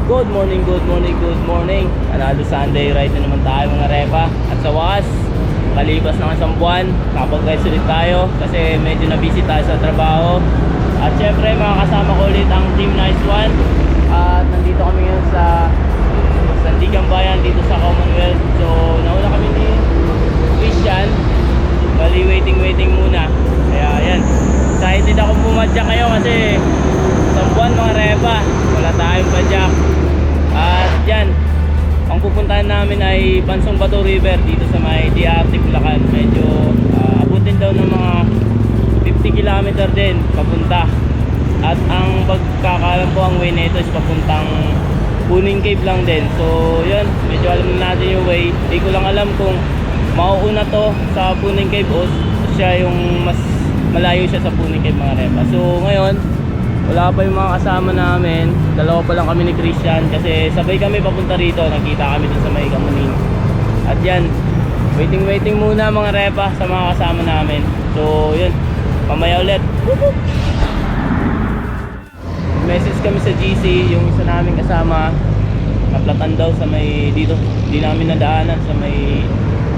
Good morning, good morning, good morning. Another Sunday ride na naman tayo mga repa. At sa wakas, kalipas ng isang buwan, nakapag-ride ulit tayo kasi medyo na-busy tayo sa trabaho. At syempre makakasama ko ulit ang Team Nice One. At nandito kami ngayon sa Sandigan Bayan dito sa Commonwealth. So nauna kami ni Christian. Bali waiting muna. Kaya yan, excited ako pumadyak kayo kasi isang buwan mga repa, wala tayong padyak. At yan, ang pupuntahan namin ay Bansong Bato River dito sa may DRT Bulacan. Medyo abutin daw ng mga 50 km din papunta. At ang pagkakalam ko, ang way na ito is papuntang Puning Cave lang din. So yun, medyo alam na natin yung way. Hindi ko lang alam kung mauuna to sa Puning Cave o siya yung mas malayo siya sa Puning Cave mga repa. So ngayon, wala pa yung mga kasama namin. Dalawa pa lang kami ni Christian kasi sabay kami papunta rito. Nakita kami dun sa may Kamuning. At yan, waiting muna mga repa sa mga kasama namin. So yun, pamaya ulit. Message kami sa GC, yung isa namin kasama naplatan daw sa may dito. Hindi namin nadaanan sa may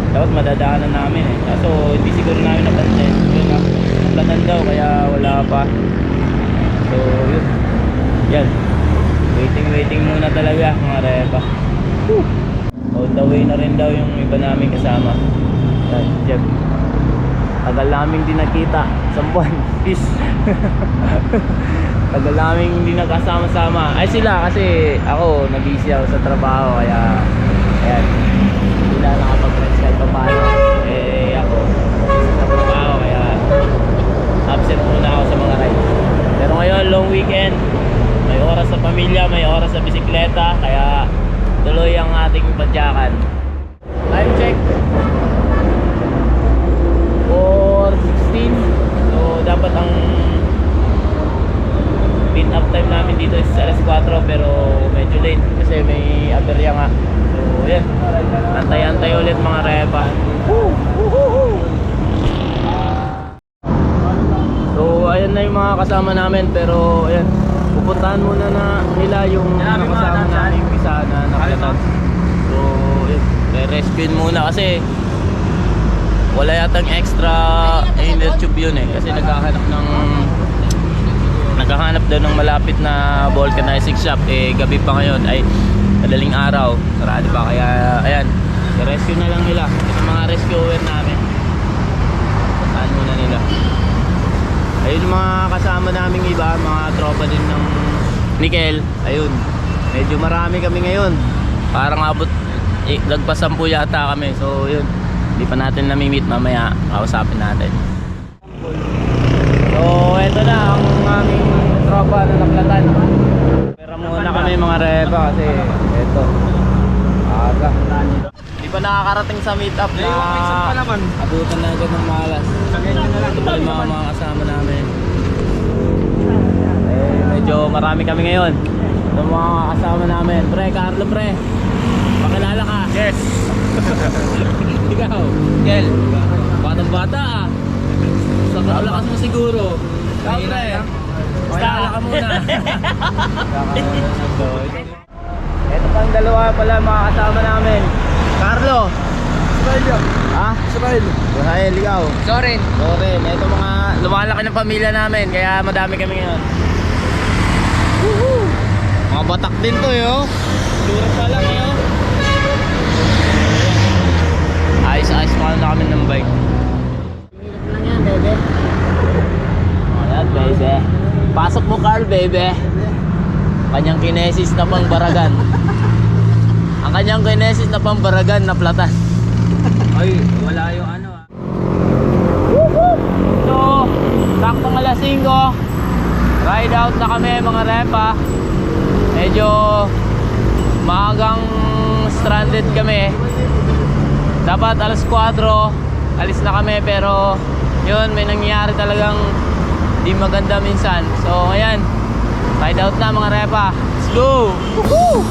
dapat madadaanan namin eh. Kaso hindi siguro namin napansin. Yun na, naplatan daw kaya wala pa. So yun, yan, waiting muna talaga mga repa. On the way na rin daw yung iba namin kasama. Yan, Jeff, tagal namin di nakita, sampuan, peace. Tagal namin hindi nagkasama-sama. Ay sila kasi ako, nag-busy ako sa trabaho. Kaya ayan, hindi na nakapag-rest kahit pa paano. Eh ako, sa trabaho kaya absent muna ako sa mga rides. Pero ngayon, long weekend, may oras sa pamilya, may oras sa bisikleta, kaya tuloy ang ating padyakan. Time check 4:16. So dapat ang meet up time namin dito is alas 4, pero medyo late kasi may aberya nga. So yan, antay ulit mga repa. So ayan na yung mga kasama namin, pero ayan, pupuntahan muna na nila yung kasama namin isa na nakalatat. So yun, rescue muna kasi wala yatang extra inner tube yun eh, kasi naghahanap daw ng malapit na vulcanizing shop. Eh gabi pa ngayon, ay madaling araw, sarado pa, kaya ayan, rescue na lang nila yung mga rescuer namin. Puntahan muna nila. Ayun yung mga kasama naming iba, mga tropa din ng Nickel. Ayun, medyo marami kami ngayon, parang abot lagpas 10 yata kami. So yun, hindi pa natin nami-meet, mamaya kausapin natin. So eto na ang aming tropa na naplatan. Pero muna kami mga repa kasi eto aga, hindi pa nakakarating sa meet up na abutan na agad ng malas. Ito pa yung mga kasama namin. Eh medyo marami kami ngayon. Ito mga kasama namin. Pre, Carlo pre, pakilala ka. Yes. Ikaw Kel, batang bata ah. Sa lakas mo siguro. Ikaw pre, pakilala ka muna. Ito pang dalawa pala mga kasama namin. Carlo, Israel. ha? Israel, ikaw. Soren. Ito mga lumalaki ng pamilya namin, kaya madami kami ngayon. Mga batak din to yo. Lura pa lang yo. Ayos pa na kami ng bike. Lang yan, bebe. Ayan, bebe. Pasok mo Carl, bebe. Kanyang kinesis na pangbaragan. Ang kanyang kinesis na pangbaragan na platan. Ay, wala yung ano ah. So, saktong alas 5, ride out na kami mga repa. Medyo maagang stranded kami. Dapat alas 4 alis na kami, pero yun, may nangyayari talagang di maganda minsan. So ayan, ride out na mga repa. Let's go! Woohoo!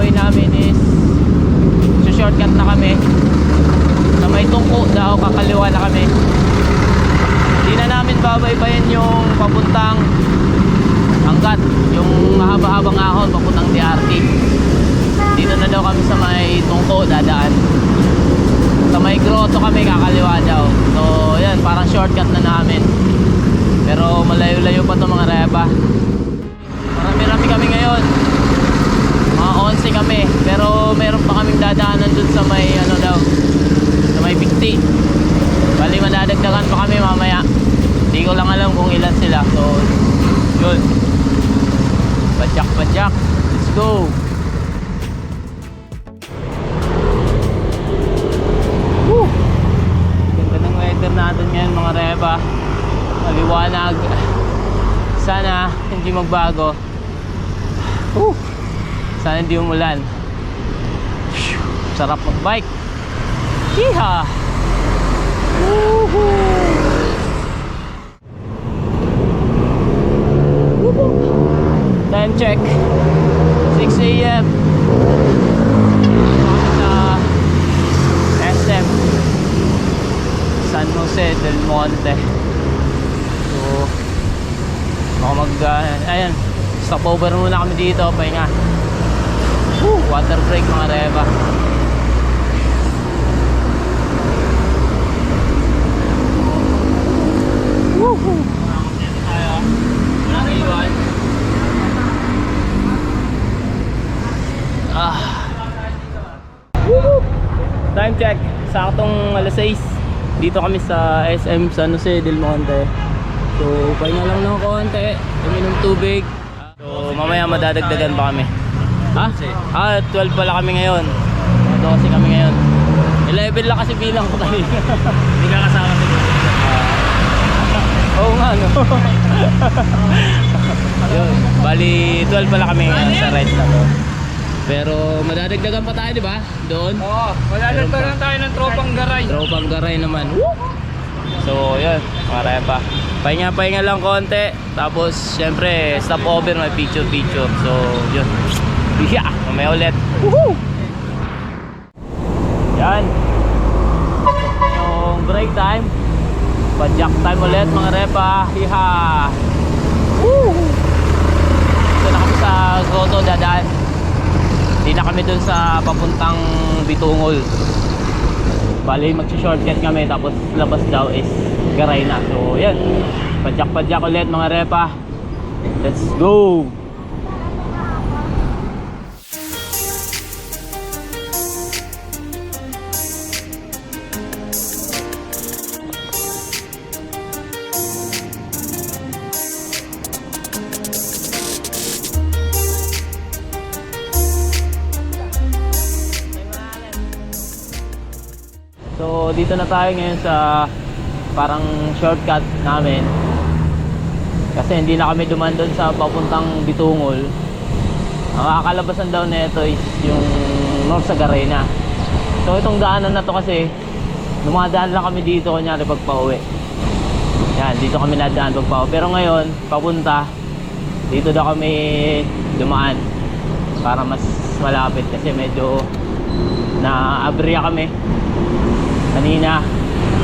gagawin namin is shortcut na kami. Sa may tungko daw, kakaliwa na kami. Hindi na namin babaybayin yung papuntang Angat, yung mahaba-habang ahon papuntang DRT. Dito na daw kami sa may tungko dadaan. Sa may grotto kami kakaliwa daw. So yan, parang shortcut na namin. Pero malayo-layo pa to mga repa. Marami-rami kami ngayon. Mga 11 kami. Pero meron pa kaming dadaanan dun sa may ano daw, sa may Bigti. Bali madadagdagan pa kami mamaya. Hindi ko lang alam kung ilan sila. So yun, padyak. Let's go. Woo! Ganda ng weather natin ngayon mga repa. Maliwanag. Sana hindi magbago. Woo! Sana hindi umulan. Sarap magbike. Yeehaw! Woohoo! Time check 6 AM. Sa SM San Jose del Monte. So ayan, stop over muna kami dito, pahinga. Water break mga repa. Woohoo! Time check, saktong alas 6. Dito kami sa SM San Jose del Monte. So pahinga lang ng konti, uminom tubig. So mamaya madadagdagan pa kami. Ha? 12 pala kami ngayon. 12 kami ngayon. 11 lang kasi bilang ko kanina. Hindi ka kasama sa oo nga no. Yun, bali 12 pala kami ngayon sa ride na to. Pero madadagdagan pa tayo, di ba? Doon. Oo, madadagdagan tayo ng tropang garay. Tropang garay naman. So, yun, mga pa. Pahinga lang konti. Tapos, syempre, stop over, may picture. So, yun. Yeah, mamaya ulit. Woohoo! Yan. Yung break time. Padyak time ulit, mga repa. Hiha! Woo! Ito na kami sa grotto dadaan. Hindi na kami dun sa papuntang Bitungol. Bali magsi-shortcut kami, tapos labas daw is Garay na. So yan, padyak ulit mga repa. Let's go. So dito na tayo ngayon sa parang shortcut namin. Kasi hindi na kami dumaan doon sa papuntang Bitungol. Ang kakalabasan daw nito is yung North Sagarena. So itong daanan na to kasi dumadaan lang kami dito kunyari pag pauwi. Yan, dito kami nadaan pag pauwi. Pero ngayon, papunta dito daw kami dumaan para mas malapit kasi medyo na-aberya kami. Kanina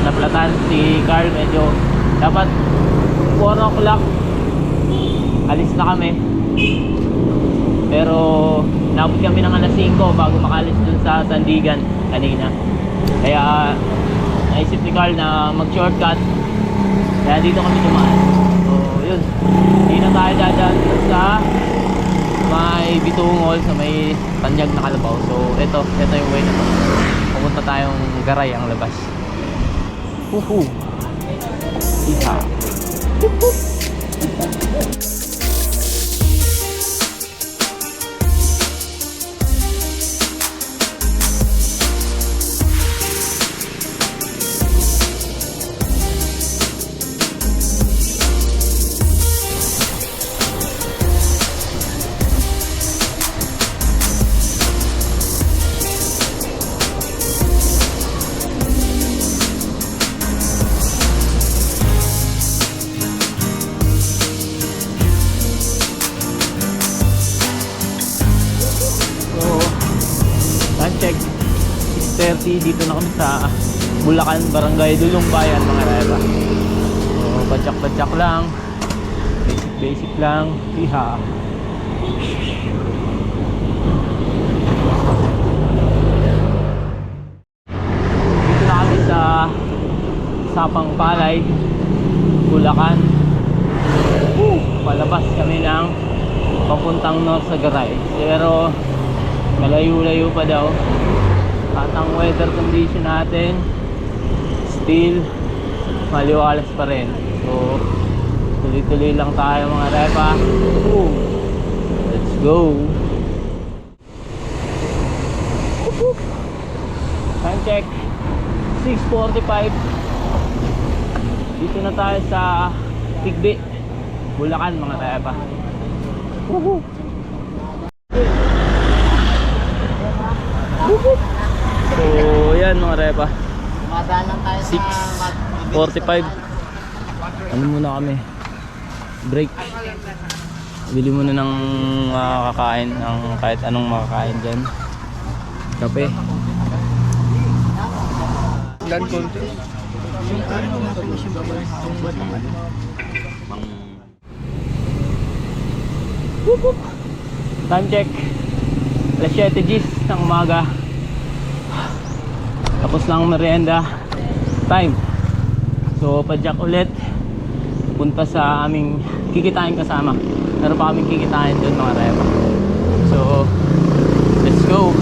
naplatan si Carl, medyo dapat 4 o'clock alis na kami, pero naabot kami ng alas 5 bago makalis dun sa Sandigan kanina. Kaya naisip ni Carl na mag shortcut, kaya dito kami dumaan. So yun, hindi na tayo dadaan sa may Bitungol, sa may Tanyag na Kalabaw. So ito yung way na to. Pupunta tayong Garay ang labas. Woohoo! Iha! 6:30 dito na kami sa Bulacan, Barangay Dulumbayan mga repa. So batsak-batsak lang, basic lang, iha. Dito na kami sa Sapang Palay, Bulacan. Palabas kami ng papuntang North Sagaray, pero malayo-layo pa daw. At ang weather condition natin still maliwalas pa rin. So tuloy-tuloy lang tayo mga repa. Let's go. Time check 6:45. Dito na tayo sa Tigbi, Bulacan mga repa. So yan mga repa, Madaan lang tayo 6:45. Ano muna kami, break. Bili muna ng kakain, ng kahit anong makakain dyan. Kape. Land contest. Time check 7:00 G's ng umaga. Tapos lang merienda time. So padyak ulit, punta sa aming kikitain kasama. Meron pa kaming kikitain doon mga repa. So let's go.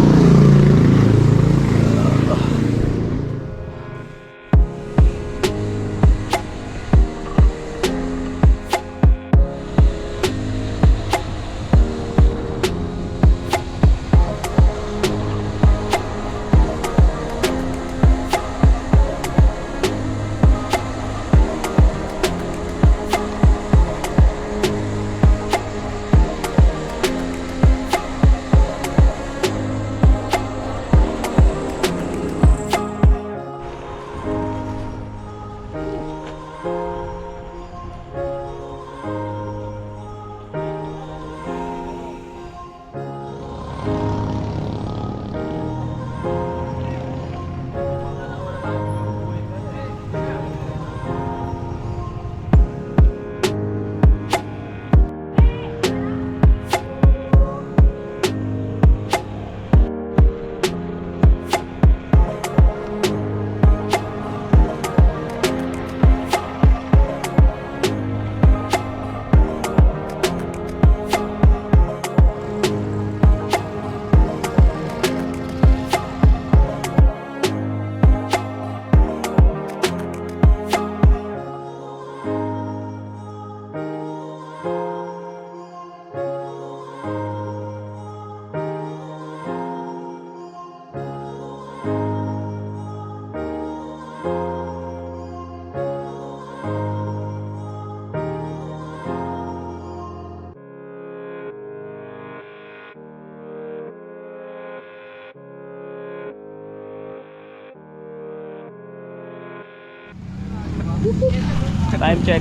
Time check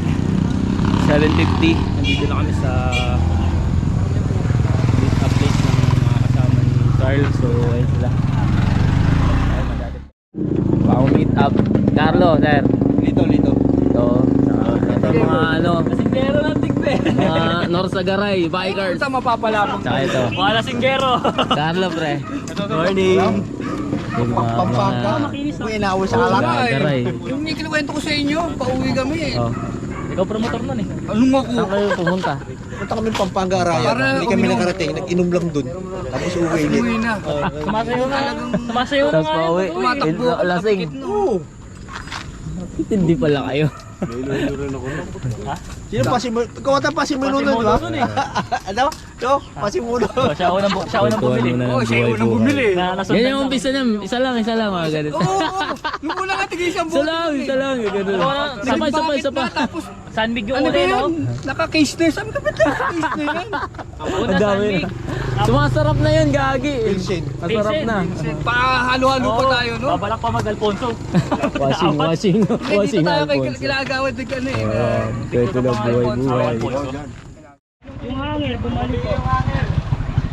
7:50. Nandito na kami sa meet up place ng mga kasama ni Carl. So ayun sila. Ayun, madali. Pang meet up Carlo, sir. Lito. Ito mga ano, Singgero ng Tigbe. Mga North Sagaray bikers. Ito mapapalapag. Tsaka ito Wala Singgero. Carlo, pre. Morning. Yung Pampanga. Uy, inaawa sa alam. Sagaray. Yung kinukwento ko sa inyo, pauwi kami eh. Oh. Ikaw promotor nun eh. Anong ako? Saan kayo pumunta? Punta kami Pampanga Araya. Para Hindi kami uminom. nakarating. Nag-inom lang dun. Tapos uwi ulit. Uwi na. Sumasayo nga. Sumasayo nga. Tapos pauwi. Tumatakbo ka, Lasing. tapos Oo. Hindi pala kayo. Sino Pasimuno? Kawatan Pasimuno nun ba? Ano? No? Pasimuno. Siya unang bumili. Oh, siya yung unang bumili. Yan yung umpisa niya. Isa lang mga ganito. Oo, yung una nga tigil siyang Isa lang. Ganun. Sabay. Tapos, San Miguel ano ba ulit, yan? no? Naka-case na. Sabi ko, ba't naka-case na yan? Ang dami na. Sumasarap na yun, gagi. Pilsen. Masarap na. Pahalo-halo pa tayo, no? Babalak pa mag-Alfonso. Washing Dito tayo kay Alfonso. kilagawad ng ano eh. Kwento ng buhay-buhay. Yung hangir, bumalik ko.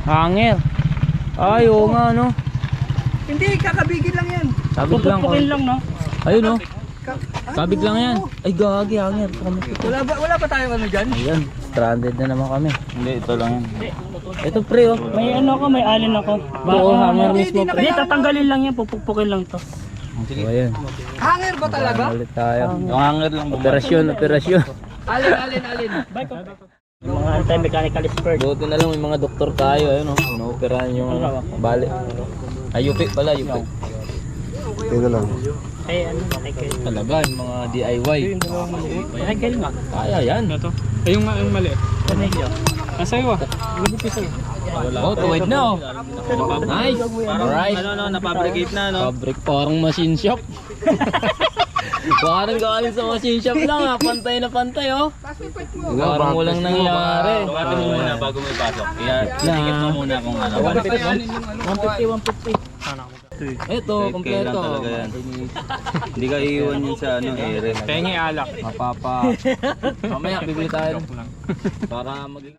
Hanger. Ay, oo nga, no? Hindi, kakabigin lang yan. Sabit lang. Pupukin lang, no? Ayun oh. Sabit lang yan. Ay gagi, hangir. Wala pa tayong ano dyan? Ayan, stranded na naman kami. Hindi, ito lang yan. Ito pre oh. May ano ako, may alin ako. Oo, hanger mismo hindi na pre. Hindi, tatanggalin lang yan, pupukpukin lang to. So ayan. Hanger ba talaga? Ulit tayo. Yung hanger lang. Operasyon. Alin. Bike ko. Yung mga anti-mechanical spurt. Buti na lang may mga doktor tayo. Ayun oh. Naoperahan yung bali. Ayupi pala, ayupi. Ito lang. Ay, ano, nakikil. Talaga, yung mga DIY. Nakikil nga. Kaya yan. Ito. Ay, yung maliit. Kanilyo. Nasa iyo ah. Ilubog ko sa'yo. Oh, tuwid na oh. Nice. Alright. Na-fabricate na, no? Fabric parang machine shop. Parang galing sa machine shop lang ha. Pantay na pantay oh. Parang walang nangyari. Sukatin mo muna bago mo ipasok. Tingit mo muna kung ano. 150. Ito, kompleto. talaga yan. Hindi ka iiwan yun sa ano, ere. Pengi alak. Mapapa. Mamaya, bibili tayo. Para maging...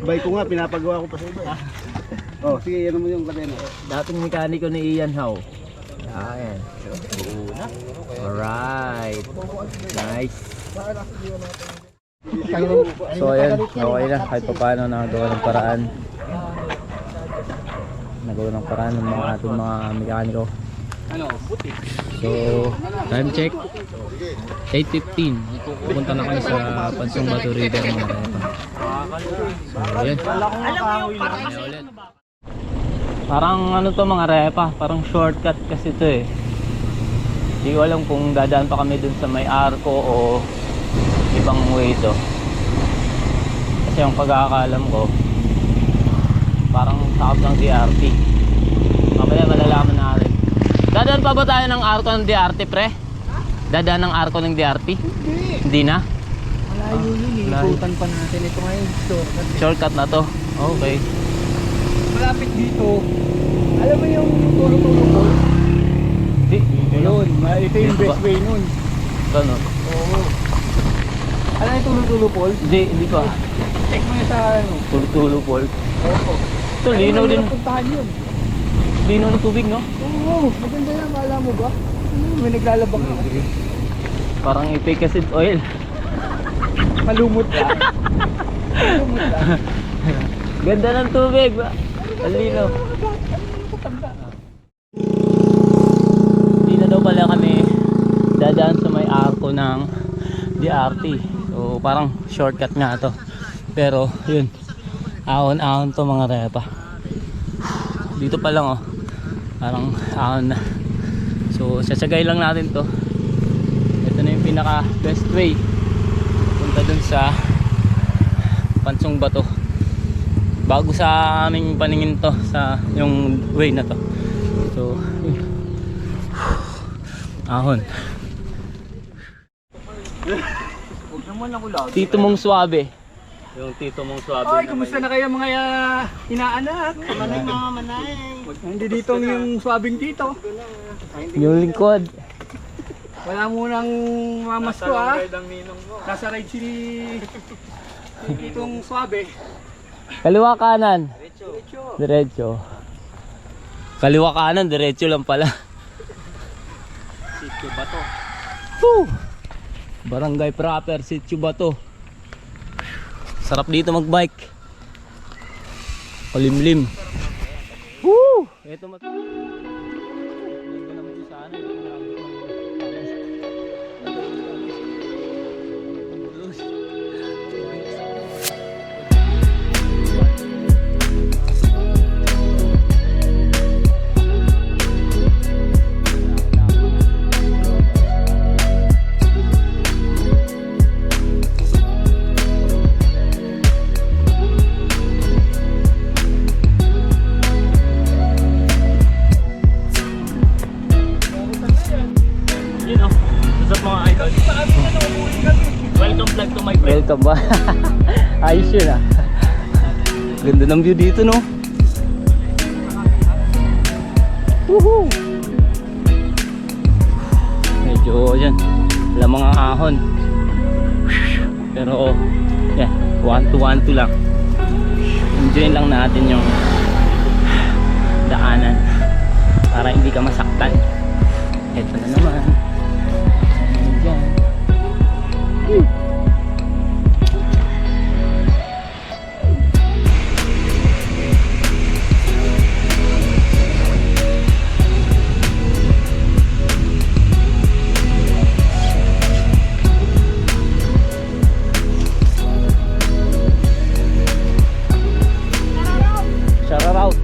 Bay ko nga, pinapagawa ko pa sa iba. Oh, sige, yan mo yung kadena. Dating mekaniko ni Ian How. Ayan. Alright. Nice. So ayan, okay na. Kahit pa paano nakagawa ng paraan. Nagawa ng paraan ng mga ating mga mekaniko. So, time check 8:15. Pupunta na kami sa Pansong Bato River mga repa. So, ayan. Parang ano to mga repa, parang shortcut kasi to eh. Hindi ko alam kung dadaan pa kami dun sa may arko o ibang way to. Kasi yung pagkakaalam ko, parang sakop ng DRT. Mamaya malalaman natin. Dadaan pa ba tayo ng arko ng DRT pre? Dadaan ng arko ng DRT? Hindi na? Malayo yun, iikutan pa natin ito ngayon. Shortcut na to. Okay. Malapit dito. Alam mo yung tulo-tulo ko? Di, Yun, ito yung best way nun. Ganun. Oo. Alam yung tulo-tulo Paul? Hindi pa. Check mo yun sa ano. Tulo-tulo Paul. Oo. Ito, linaw din. Puntahan yun. Linaw ng tubig no? Oo, maganda yan, alam mo ba? May naglalabak na. Parang ipig acid oil. Malumot ka. Malumot ka. Ganda ng tubig ba? Ang linaw. Hindi na daw pala kami dadaan sa may arko ng DRT. So parang shortcut nga to. Pero yun, ahon-ahon to mga repa. Dito pa lang oh. Parang ahon na. So sasagay lang natin to. Ito na yung pinaka best way punta dun sa Pansong Bato. Bago sa aming paningin to sa yung way na to. So ahon. Huwag naman ako lagi. Tito mong swabe. Yung tito mong swabe. Oy, kumusta na kayo mga inaanak? Manay mga manay. Hindi dito yung swabing dito. Yung lingkod. Wala munang mamas ko ah. Nasa ride si itong swabe. Kaliwa kanan. Diretso. Kaliwa kanan, diretso lang pala. Sitio Bato. Woo! Barangay proper, Sitio Bato. Sarap dito magbike. Kalimlim. Woo! Ito mat. Welcome ba? Ayos yun ah. Ganda ng view dito no. Woohoo! Medyo yan, wala mga ahon. Pero yeah, 1-2 lang. Enjoy lang natin yung daanan. para hindi ka masaktan. Ito na naman. Ayan. Shout out.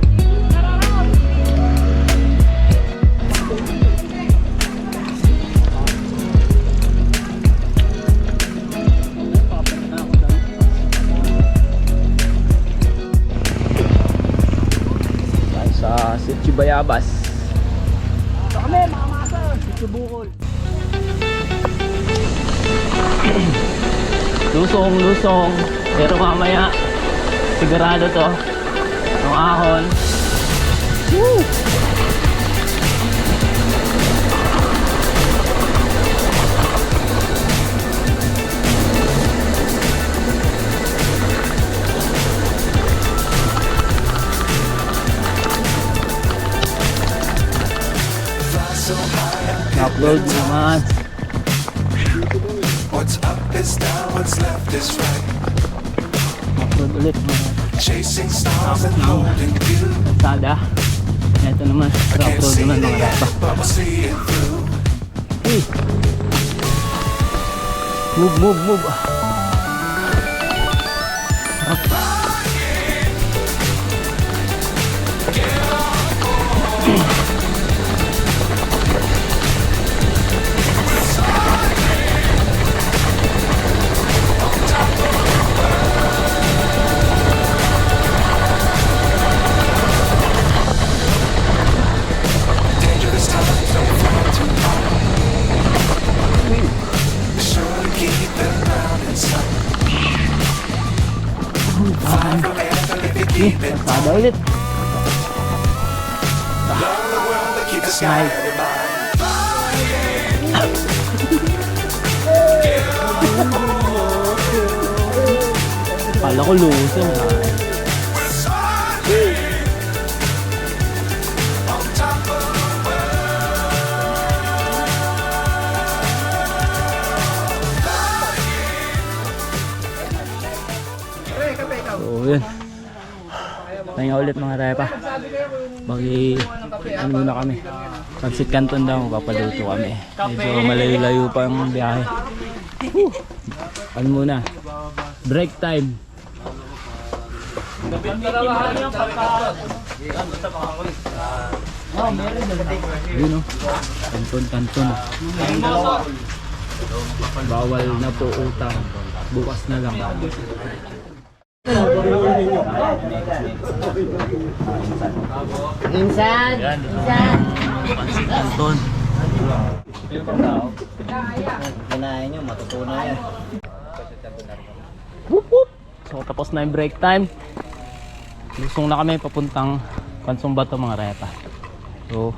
Tayo sa Sitio Bayabas. Ito kami mga masa, Sitio Bukol. Lusong. Pero mamaya sigurado to. Ang ahon. Woo! Upload naman. What's up is down, what's left is right. Upload ulit mga Chasing stars and holding you. Sada. Ito naman. Can't Upload see naman the mga end, rapa. but we'll see it through. Hey. Move. Dangerous times don't fly too high. Be sure to keep them round in sight. Fly forever if you keep it. Sada ulit. Love the world to keep the sky in your mind. Kala ko lusong ha. On top of So yun. Pahinga ulit mga repa. Bagi ano muna kami. Pansit Canton daw, papaluto kami. Medyo malayo-layo pa ang biyahe. Ano muna? Break time. Yun o. Canton. Bawal na po utang. Bukas na lang. Insan! Yan. Pansit Canton. Kinain nyo, matutunan yan. So tapos na yung break time. Lusong na kami papuntang Kansong Bato mga repa. So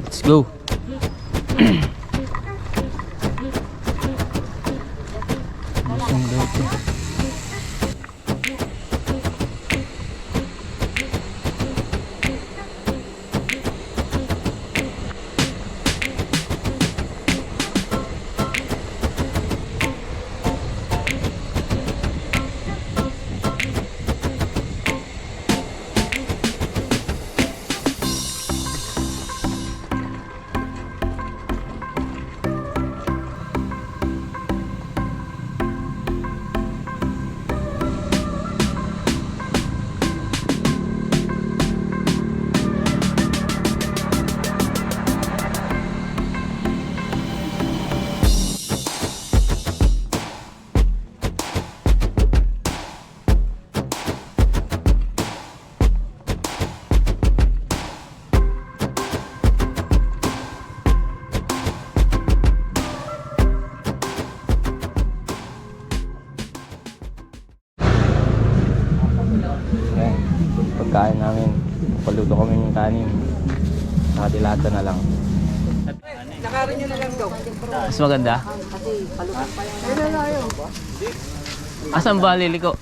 let's go. Lusong daw ito. Pagkain namin, paluto kami ng kanin. Nakadilata na lang. Nakarin nyo na lang daw. Mas maganda? Asan ba liliko?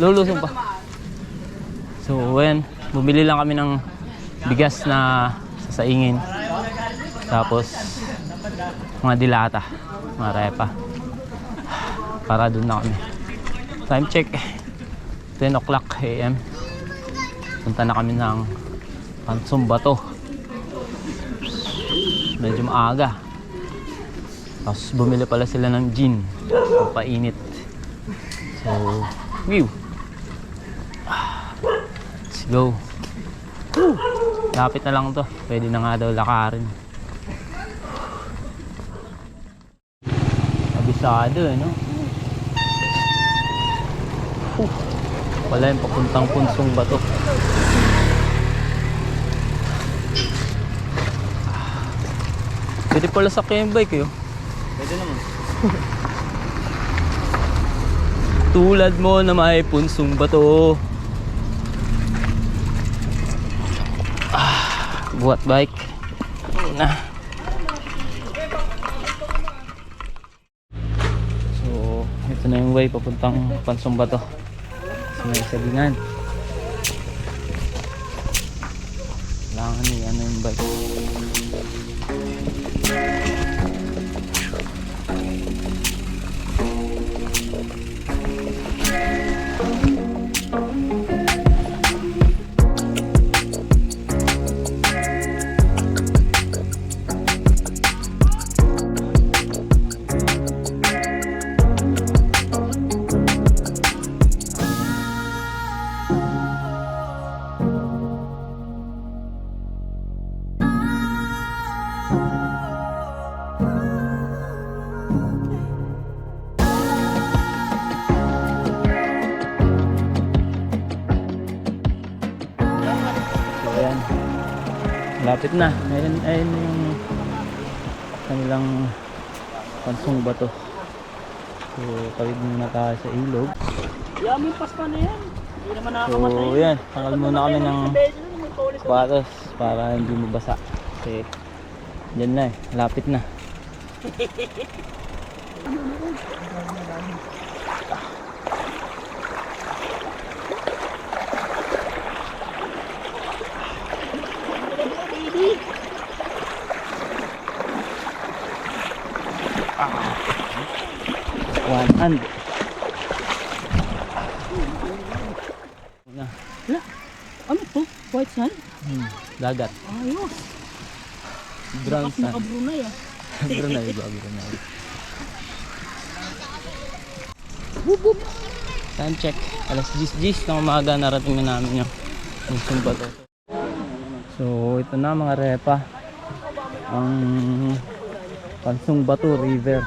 Lulusong pa. So, ayan, bumili lang kami ng bigas na sasaingin. Tapos, mga dilata, mga repa. Para dun na kami. Time check, 10 o'clock AM. Punta na kami ng Pansumbato. Medyo maaga. Tapos bumili pala sila ng gin. Papainit. So, view. Let's go. Woo! Lapit na lang to. Pwede na nga daw lakarin. Abisado no? Wala yung papuntang Pansumbato. Pwede pala sa yung bike yun. Pwede naman. Tulad mo na may Pansumbato. Buat bike. Na. So, ito na yung way papuntang Pansumbato. Sa may salingan. Kailangan ni ano yung bike. Ayan. Lapit na. Ayun yung kanilang Pansumbato. So, tawid muna tayo sa ilog. Yamin Pasko na yan. Hindi naman So, nakakamatay. yan. Takal muna kami ng sapatos para hindi mabasa. Kasi, dyan na eh. Lapit na. One hand. Na. Ano to? White sand? Dagat. Ayos. Brown sand. Naka-Brunei ah. Brunei ba? Brunei. Time check. Alas 10 ng umaga narating na namin yung Pansumbato. So ito na mga repa. Ang Pansumbato River.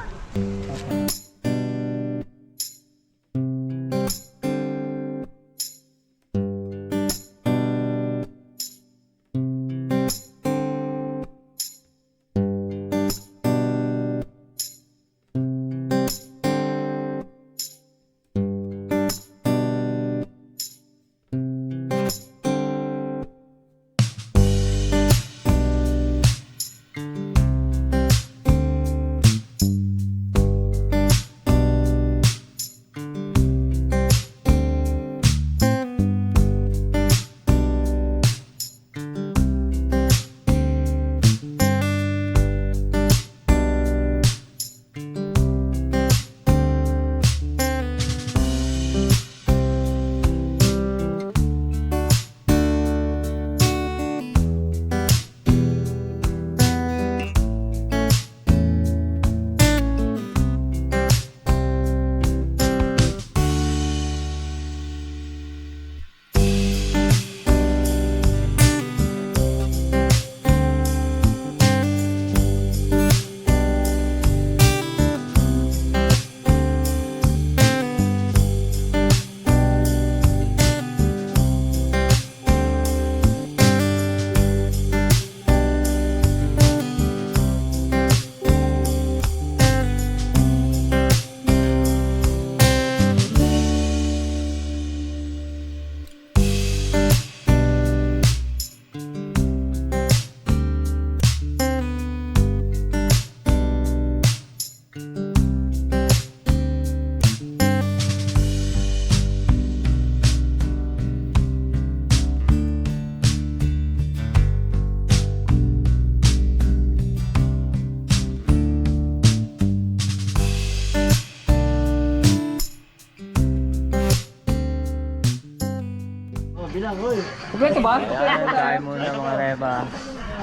Dito ba? Ayan, kain muna mga repa.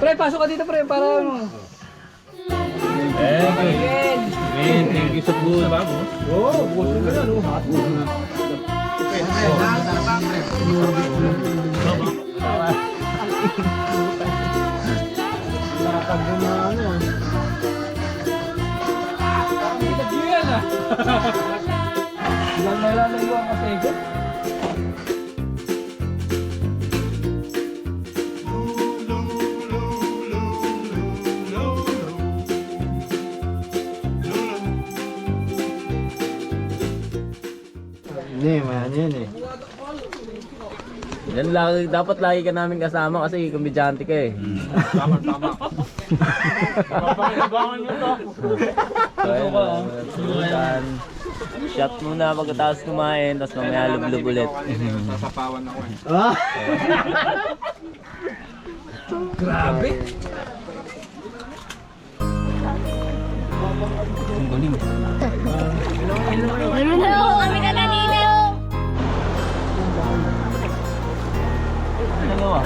Pre, pasok ka dito pre, para ano. Thank you sa food. Oo, puso ka na, no? Yan ah. Ilang nalalayo ang kasi. Hindi, man, yan eh. Yan lagi, dapat lagi ka namin kasama kasi komedyante ka eh. So, ayun, shot muna pagkatapos kumain, tapos mamaya lublub ulit. Ah! Grabe. Hello, kami na kanina. Dalawa.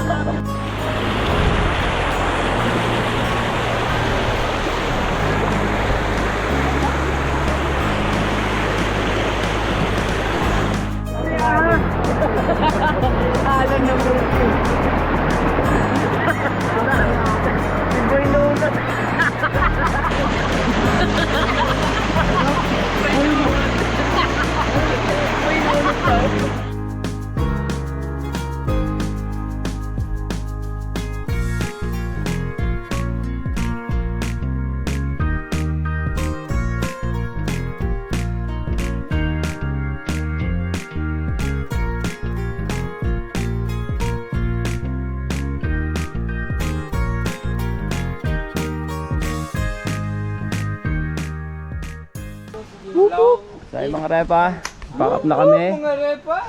So ayun mga repa, pack up na kami. Mga repa,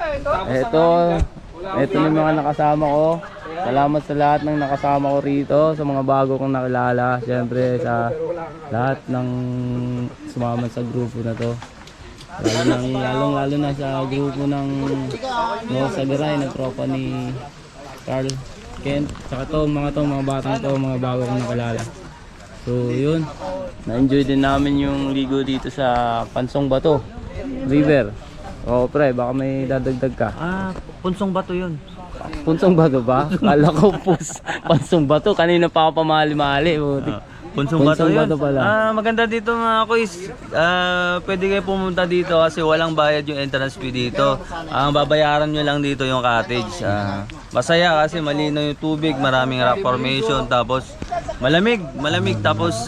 Ito yung mga nakasama ko. Salamat sa lahat ng nakasama ko rito, sa mga bago kong nakilala. Siyempre sa lahat ng sumama sa grupo na to. Lalong-lalo na sa grupo ng Sagaray, ng tropa ni Carl, Kent. Saka mga batang to, mga bago kong nakilala. So yun, na-enjoy din namin yung ligo dito sa Pansong Bato River. O pre, baka may dadagdag ka. Punsong bato yun. Punsong Bato ba? Kala ko Pansong Bato, kanina pa ako pamali-mali. Punsong bato yun. Bato pala. Maganda dito mga kuys. Pwede kayo pumunta dito kasi walang bayad yung entrance fee dito. Ang babayaran nyo lang dito yung cottage. Masaya kasi malinaw yung tubig, maraming rock formation, tapos malamig tapos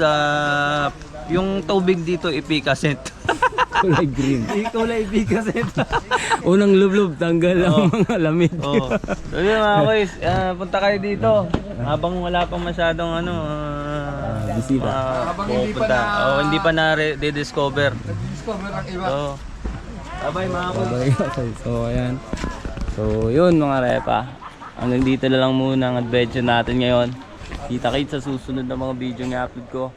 yung tubig dito ipikaset. Kulay green. Kulay ipikaset. Unang lublob, tanggal ang mga lamig. Oo. So yun mga kuys, punta kayo dito. Habang wala pang masyadong Bisita. Habang hindi pa discover. discover ang iba. Oo. Bye mga kuys. So ayan. So yun mga repa. Hanggang dito na lang muna ang adventure natin ngayon. Kita-kits sa susunod na mga video na upload ko.